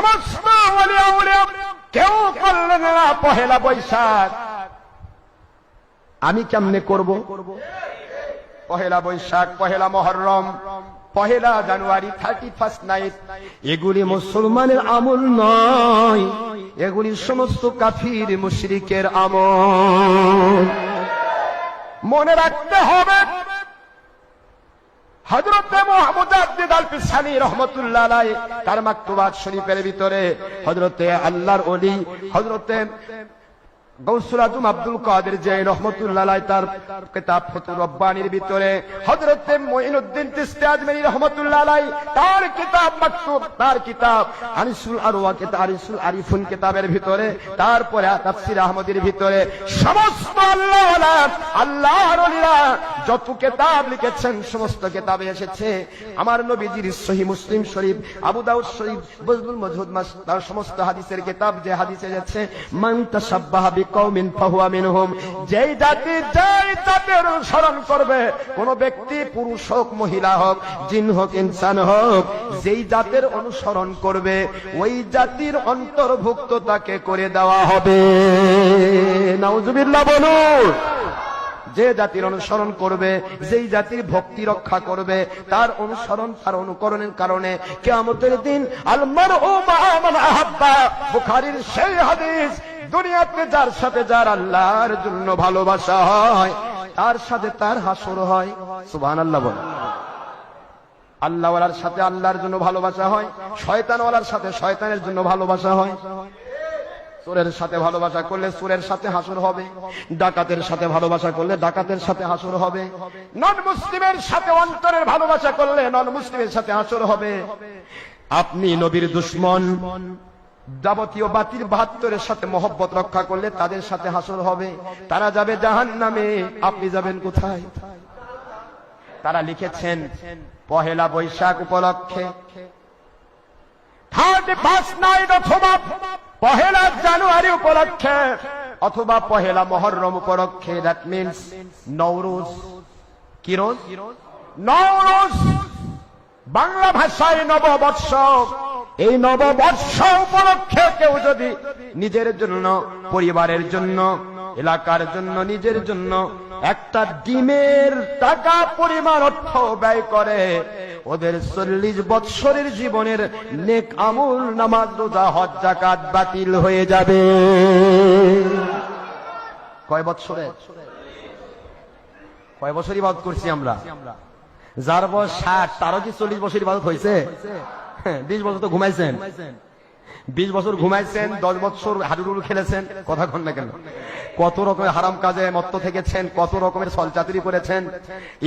সমস্ত ওলিয়া উলিয়া কেউ করলেন না পহেলা বৈশাখ। আমি কেমনে করব? পহেলা বৈশাখ, পহেলা মুহররম, পহেলা জানুয়ারি, 31st নাইট, এগুলি মুসলমানের আমল নয়, এগুলি সমস্ত কাফির মুশরিকের আমল। মনে রাখতে হবে হযরতে মুহাম্মদ আল-ফিসানি রাহমাতুল্লাহ আলাইহি তার মাকতুবাত শরীফের ভিতরে হযরতে আল্লাহর ওলি হযরতে গৌসুল আজম আব্দুল কাদের জিলানী রাহমাতুল্লাহ আলাইহি তার কিতাব ফুতুর রব্বানির ভিতরে হযরতে মুঈনুদ্দিন চিশতি আজমিরি রাহমাতুল্লাহ আলাইহি তার কিতাব মাকতুব, তার কিতাব আনিসুল আরওয়া কিতাব আনিসুল আরিফুন কিতাবের ভিতরে, তারপরে তাফসীর আহমদের ভিতরে সমস্ত আল্লাহওয়ালা আল্লাহর ওলিরা যত কিতাব লিখেছেন সমস্ত কিতাবে এসেছে আমার নবীজির সহিহ মুসলিম শরীফ, আবু দাউদ শরীফ, বুজদুল মজহুদ তার সমস্ত হাদিসের কিতাব যে হাদিসে এসেছে মান তাশাব্বাহা বিকওমিন ফাহুয়া মিনহুম, যেই জাতির অনুসরণ করবে কোন ব্যক্তি পুরুষ হোক মহিলা হোক জিন হোক ইনসান হোক, যেই জাতের অনুসরণ করবে ওই জাতির অন্তর্ভুক্ত তাকে করে দেওয়া হবে। নাউজুবিল্লাহ বলুন। যে জাতির অনুসরণ করবে, যেই জাতির ভক্তি রক্ষা করবে, তার অনুসরণ তার অনুকরণের কারণে কিয়ামতের দিন আল মারউ মা'a মান আহাব্বা, বুখারীর সেই হাদিস, দুনিয়াতে যার সাথে যার আল্লাহর জন্য ভালোবাসা হয় তার সাথে তার হাসর হয়। সুবহানাল্লাহ বলেন। আল্লাহওয়ালার সাথে আল্লাহর জন্য ভালোবাসা হয়, শয়তানওয়ালার সাথে শয়তানের জন্য ভালোবাসা হয়। চোরের সাথে ভালোবাসা করলে চোরের সাথে হাসর হবে, ডাকাতের সাথে ভালোবাসা করলে ডাকাতের সাথে হাসর হবে, নন মুসলিমের সাথে অন্তরের ভালোবাসা করলে নন মুসলিমের সাথে হাসর হবে। আপনি নবীর দুশমন যাবতীয় বাতিল 72-এর সাথে মহব্বত রক্ষা করলে তাদের সাথে হাসর হবে, তারা যাবে জাহান্নামে, আপনি যাবেন কোথায়? তারা লিখেছেন পহেলা বৈশাখ উপলক্ষে 31st নাইট অথবা পহেলা জানুয়ারি উপলক্ষে অথবা পহেলা মুহররম উপলক্ষে, দ্যাট মিন্স নওরোজ। কি রোজ? নওরোজ, বাংলা ভাষায় নববর্ষ। এই নববর্ষ উপলক্ষে কেউ যদি নিজের জন্য, পরিবারের জন্য, এলাকার জন্য, নিজের জন্য একটা ডিমের টাকা পরিমাণ অর্থ ব্যয় করে, ওদের 40 বৎসরের জীবনের নেক আমল, নামাজ, রোজা, হজ, যাকাত বাতিল হয়ে যাবে। কয় বৎসরে? কয় বছর ইবাদত করছি আমরা? যার বয়স 60 তারও কি 40 বছর ইবাদত হয়েছে? 20 বছর তো ঘুমাইছেন, 20 বছর ঘুমাইছেন, 10 বছর হাডুডুল খেলেছেন, কথা কন না কেন? কত রকমের হারাম কাজে মত্ত থেকেছেন, কত রকমের ছলচাতুরি করেছেন,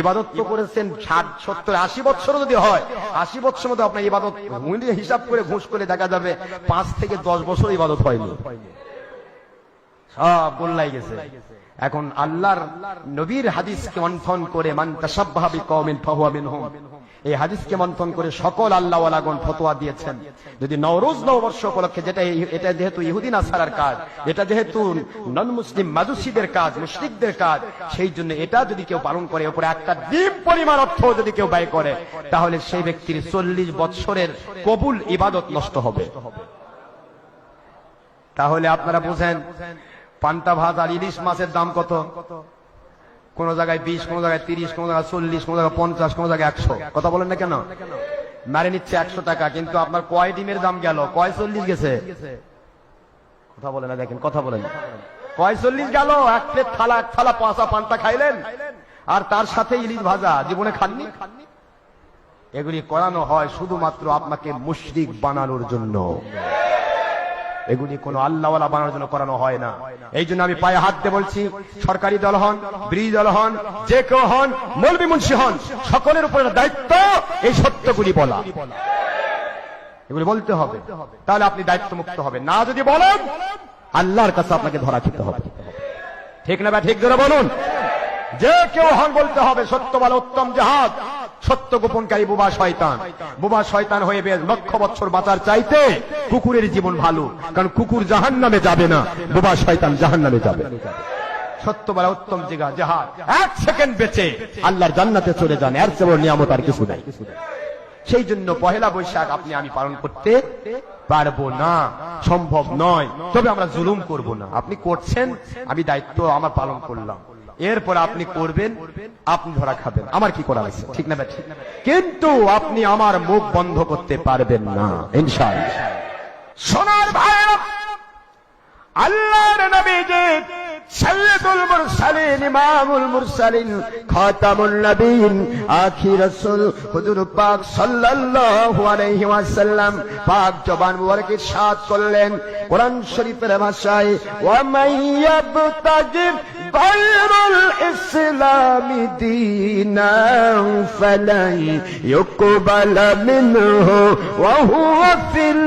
ইবাদত তো করেছেন 60, 70, 80 বছর যদি হয়, 80 বছর মধ্যে আপনার ইবাদত হিসাব করে ঘুষ করে দেখা যাবে 5 থেকে 10 বছর ইবাদত হয়নি, সব গোল্লাই গেছে। এখন আল্লাহর নবীর হাদিসকে মন্থন করে মান তাশাব্বাহা বিকওমিন ফাহুয়া মিনহুম, এই হাদিসকে মন্থন করে সকল আল্লাহওয়ালাগণ ফতোয়া দিয়েছেন যদি নওরোজ নববর্ষ উপলক্ষে, এটা যেহেতু ইহুদি নাসারার কাজ, এটা যেহেতু নন মুসলিম মাজুসিদের কাজ, মুশরিকদের কাজ, সেই জন্য এটা যদি কেউ পালন করে, উপরে একটা ডিম পরিমাণ অর্থ যদি কেউ ব্যয় করে, তাহলে সেই ব্যক্তির 40 বৎসরের কবুল ইবাদত নষ্ট হবে। তাহলে আপনারা বুঝেন পান্তা ভাত আর ইলিশ মাছের দাম কত? কোন জায়গায় 20, কোন জায়গায় 30, কোন জায়গায় 40, কোন জায়গায় 50, কোন জায়গায় 100। কথা বলেন না কেন? মারে নিচ্ছে 100 টাকা, কিন্তু আপনার কয় ডিমের দাম গেল? কয় 40 গেছে? কথা বলেন না, দেখেন কথা বলেন, কয় 40 গেল? এক প্লেট থালা, এক থালা পাঁচা পান্তা খাইলেন, আর তার সাথে ইলিশ ভাজা, জীবনে খাননি। এগুলি করানো হয় শুধুমাত্র আপনাকে মুশরিক বানানোর জন্য, এগুলি কোন আল্লাহওয়ালা বানানোর জন্য করানো হয় না। এই জন্য আমি পায়ে হাত দিয়ে বলছি, সরকারি দল হন, বিরোধী দল হন, যে কেউ হন, মৌলবি মুন্সি হন, সকলের উপরে দায়িত্ব এই সত্যগুলি বলা, এগুলি বলতে হবে, তাহলে আপনি দায়িত্ব মুক্ত হবেন। না যদি বলেন আল্লাহর কাছে আপনাকে ধরা খেতে হবে। ঠিক না? ঠিক ধরে বলুন। যে কেউ হন বলতে হবে সত্য বলা উত্তম জিহাদ। সত্য গোপনকারী বোবা শয়তান, বোবা শয়তান হয়ে লক্ষ বছর বাঁচার চাইতে কুকুরের জীবন ভালো, কারণ কুকুর জাহান্নামে যাবে না, বোবা শয়তান জাহান্নামে যাবে। সত্য বলা উত্তম জিহাদ, 1 সেকেন্ড বেঁচে আল্লাহর জান্নাতে চলে যান, এর চেয়ে বড় নিয়ামত আর কিছু নাই। সেই জন্য পহেলা বৈশাখ আপনি আমি পালন করতে পারবো না, সম্ভব নয়। তবে আমরা জুলুম করব না। আপনি করছেন, আমি দায়িত্ব আমার পালন করলাম, এরপর আপনি করবেন, আপনি ধরা খাবেন, আমার কি করা আছে, ঠিক না? কিন্তু আপনি আমার মুখ বন্ধ করতে পারবেন না ইনশাআল্লাহ। সোনার ভাইরা, আল্লাহর নবী যে সাইয়্যিদুল মুরসালিন, ইমামুল মুরসালিন, খাতামুন নবীন, আখির রাসূল হুজুর পাক সাল্লাল্লাহু আলাইহি ওয়াসাল্লাম পাক জবান মুবারকে ইরশাদ করলেন কোরআন শরীফের ভাষায়, ওয়া মাইয়াবতাগি গায়রুল ইসলামি দীনান ফালাই ইউকবালা মিনহু ওয়া হুয়া ফিল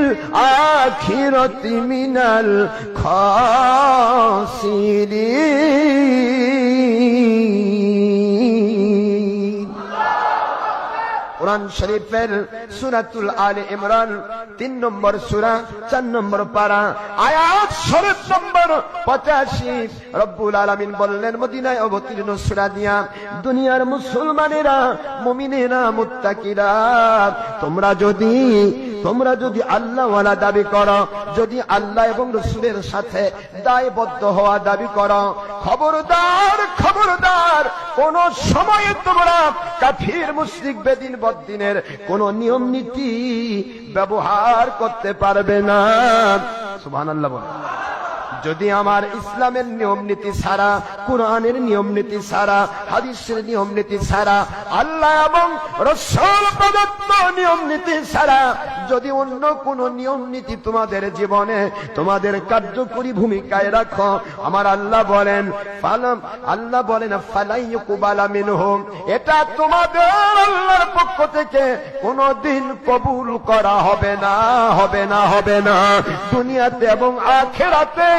আখিরাতি মিনাল খাসিরিন। কোরআন শরীফের সূরাতুল আলে ইমরান 3 নম্বর সূরা 4 নম্বর পারা আয়াত শরীফ নম্বর 85 রব্বুল আলামিন বললেন মদিনায় অবতীর্ণ সূরা দিয়া, দুনিয়ার মুসলমানেরা, মুমিনেরা, মুত্তাকিরা, তোমরা যদি আল্লাহ ওয়ালা দাবি করো, যদি আল্লাহ এবং রাসূলের সাথে দায়বদ্ধ হওয়া দাবি করো, খবরদার খবরদার, কোন সময়ে তোমরা কাফির মুশরিক বেদিন বদ্দিনের কোন নিয়ম নীতি ব্যবহার করতে পারবে না। সুবহানাল্লাহ বলেন। যদি আমার ইসলামের নিয়ম নীতি ছাড়া, কোরআনের নিয়ম নীতি ছাড়া, হাদিসের নিয়ম নীতি ছাড়া, আল্লাহ এবং রাসূল প্রদত্ত নিয়ম নীতি ছাড়া যদি অন্য কোন নিয়ম নীতি তোমাদের জীবনে, তোমাদের কার্যকরী ভূমিকায় রাখো, আমার আল্লাহ বলেন ফালাই ইউকবালা মিনহুম, এটা তোমাদের আল্লাহর পক্ষ থেকে কোনদিন কবুল করা হবে না, হবে না, হবে না। দুনিয়াতে এবং আখিরাতে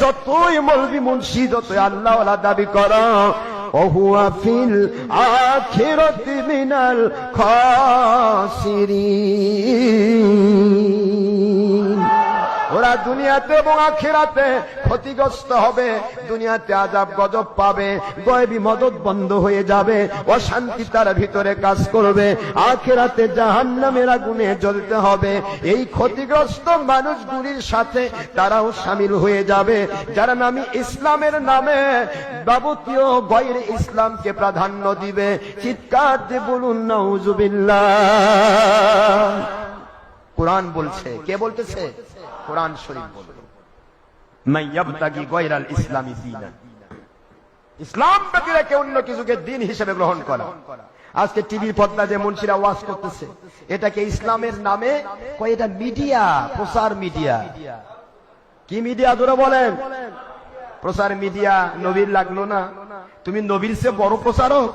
যতই মৌলবি মুন্সি, যতই আল্লাহ ওয়ালা দাবি করো, ওহুয়া ফিল আখিরাতি মিনাল খাসিরিন, ওরা দুনিয়াতে এবং আখিরাতে ক্ষতিগ্রস্ত হবে। দুনিয়াতে আযাব গজব পাবে, গায়বী মদদ বন্ধ হয়ে যাবে, অশান্তি তার ভিতরে কাজ করবে, আখিরাতে জাহান্নামের আগুনে জ্বলতে হবে। এই ক্ষতিগ্রস্ত মানুষগুলির সাথে তারাও শামিল হয়ে যাবে, যারা নামি ইসলামের নামে যাবতীয় গায়রে ইসলামকে প্রাধান্য দিবে। চিৎকার দিয়ে বলুন নাউযুবিল্লাহ। কোরআন বলছে, কে বলতেছে? কোরআন শরীফ বলে, মাইয়াবতাগি গায়রাল ইসলামি দীনান, ইসলাম ব্যতীত কেউ অন্য কিছুকে দিন হিসেবে গ্রহণ করা। আজকে টিভির পর্দা যে মুন্সিরা ওয়াজ করতেছে, এটাকে ইসলামের নামে কয়, এটা মিডিয়া, প্রচার মিডিয়া। কি মিডিয়া জোরে বলেন? প্রচার মিডিয়া। নবীর লাগলো না? তুমি নবীর চেয়ে বড় প্রচারক,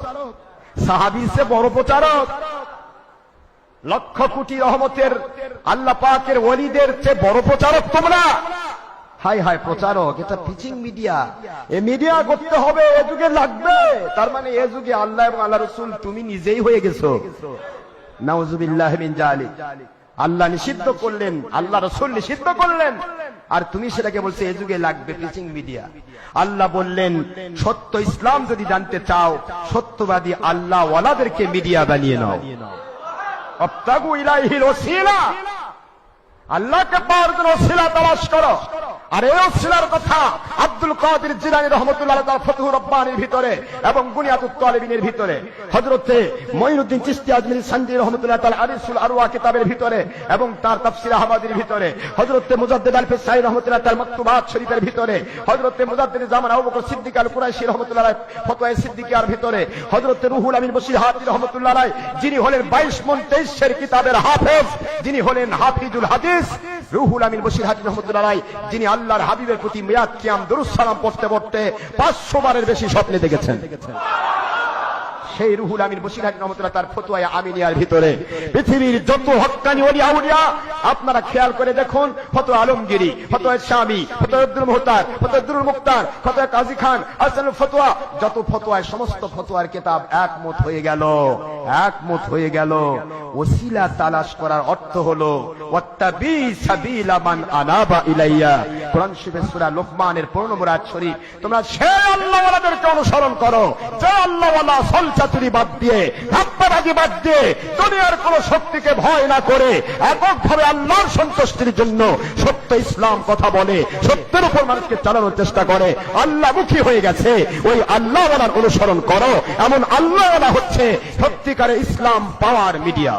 সাহাবীর চেয়ে বড় প্রচারক, লক্ষ কোটি রহমতের আল্লাহ পাকের ওলিদের চেয়ে বড় প্রচারক তোমরা। হাই হাই প্রচারক, এটা পিচিং মিডিয়া। এ মিডিয়া করতে হবে, এ যুগে লাগবে। তার মানে এ যুগে আল্লাহ এবং আল্লাহ রাসূল তুমি নিজেই হয়ে গেছো। নাউযুবিল্লাহি মিন যালিক। আল্লাহ নিষিদ্ধ করলেন, আল্লাহ রাসূল নিষিদ্ধ করলেন, আর তুমি সেটাকে বলছো এ যুগে লাগবে পিচিং মিডিয়া। আল্লাহ বললেন সত্য ইসলাম যদি জানতে চাও, সত্যবাদী আল্লাহ ওয়ালাদেরকে মিডিয়া বানিয়ে নাও। আবতাগু ইলাইহিল ওসিলা, আল্লাহকে পাওয়ার জন্য ওসিলা তালাশ করো। আর এই ওসিলার কথা আব্দুল কাদের জিলানী রাহমাতুল্লাহ আলাইহি তার ফতহু রব্বানির ভিতরে এবং বুনিয়াতুত তালিবিনের ভিতরে, হযরতে মঈনুদ্দিন চিশতি আজমিরি সানজি রাহমাতুল্লাহ তাআলা আরিসুল আরওয়া কিতাবের ভিতরে এবং তার তাফসীর আহমাদির ভিতরে, হযরতে মুজাদ্দিদ আল ফিসাই রাহমাতুল্লাহ তাআলা মাকতুবাত শরীফের ভিতরে, হযরতে মুজাদ্দিদ জামান আবু বকর সিদ্দিক আল কুরাইশি রাহমাতুল্লাহ আলাইহি ফতোয়া সিদ্দিকিয়ার ভিতরে, হযরতে রুহুল আমিন বশির হাদি রাহমাতুল্লাহ আলাইহি যিনি হলেন 22 মণ 23 কিতাবের হাফেজ, যিনি হলেন হাফিজুল হাদিস, রুহুল আমিন বশির হাদি রাহমাতুল্লাহ আলাইহি যিনি আল্লাহর হাবিবের প্রতি মিয়াত কিয়াম দরুদ সালাম পড়তে পড়তে 500 বারের বেশি স্বপ্নে দেখেছেন। সেই রুহুল আমিন বশির হাদি রাহমাতুল্লাহ তার ফতোয়া আমিনিয়ার ভিতরে পৃথিবীর যত হক্কানি ওলি আউলিয়া আপনারা খেয়াল করে দেখুন, ফতোয়া আলমগিরি, ফতোয়া শামী, ফতোয়া আব্দুল মুহতার, ফতোয়া আব্দুল মুখতার, ফতোয়া কাজী খান, আসল ফতোয়া, যত ফতোয়ায় সমস্ত ফতোয়ার কিতাব একমত হয়ে গেল, একমত হয়ে গেল। ওসিলা তালাশ করার অর্থ হলো ওয়াত্তাবি সাবিলা মান আনাবা ইলাইয়া। কোরআন শরীফের সূরা লোকমানের 15 নম্বর আয়াত শরীফ, তোমরা সেই আল্লাহওয়ালাদেরকে অনুসরণ করো যে আল্লাহওয়ালা সলচাতুর চুরি বাদ দিয়ে, ধাপ্পাবাজি বাদ দিয়ে, দুনিয়ার কোন শক্তিকে ভয় না করে এককভাবে আল্লাহর সন্তুষ্টির জন্য সত্য ইসলাম কথা বলে, সত্যের উপর মানুষকে চালানোর চেষ্টা করে, আল্লাহমুখী হয়ে গেছে, ওই আল্লাহওয়ালার অনুসরণ করো। এমন আল্লাহওয়ালা হচ্ছে সত্যিকারে ইসলাম পাওয়ার মিডিয়া।